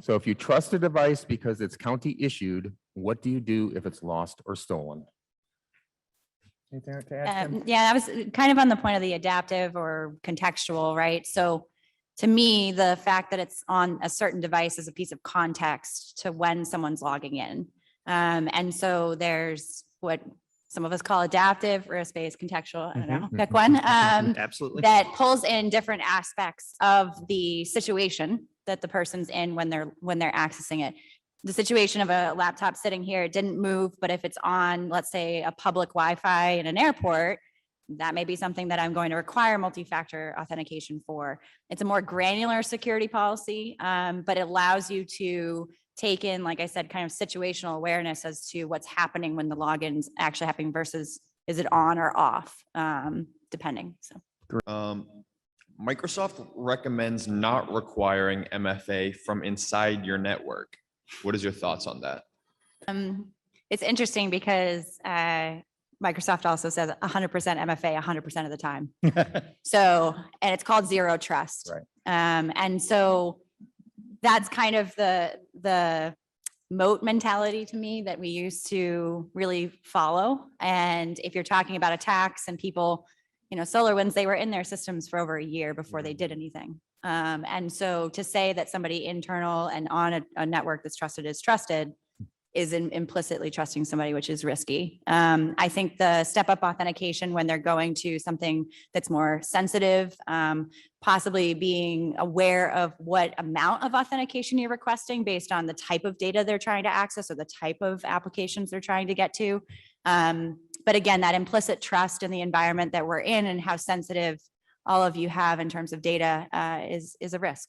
So if you trust a device because it's county issued, what do you do if it's lost or stolen? Anything to add, Kim? Yeah, I was kind of on the point of the adaptive or contextual, right? So to me, the fact that it's on a certain device is a piece of context to when someone's logging in. And so there's what some of us call adaptive, risk-based, contextual, I don't know, pick one. Absolutely. That pulls in different aspects of the situation that the person's in when they're accessing it. The situation of a laptop sitting here, it didn't move, but if it's on, let's say, a public Wi-Fi in an airport, that may be something that I'm going to require multi-factor authentication for. It's a more granular security policy, but it allows you to take in, like I said, kind of situational awareness as to what's happening when the login's actually happening versus is it on or off, depending. So. Microsoft recommends not requiring MFA from inside your network. What is your thoughts on that? It's interesting because Microsoft also says 100% MFA 100% of the time. So, and it's called zero trust. Right. And so that's kind of the moat mentality to me that we used to really follow. And if you're talking about attacks and people, SolarWinds, they were in their systems for over a year before they did anything. And so to say that somebody internal and on a network that's trusted is trusted is implicitly trusting somebody, which is risky. I think the step-up authentication when they're going to something that's more sensitive, possibly being aware of what amount of authentication you're requesting based on the type of data they're trying to access or the type of applications they're trying to get to. But again, that implicit trust in the environment that we're in and how sensitive all of you have in terms of data is a risk.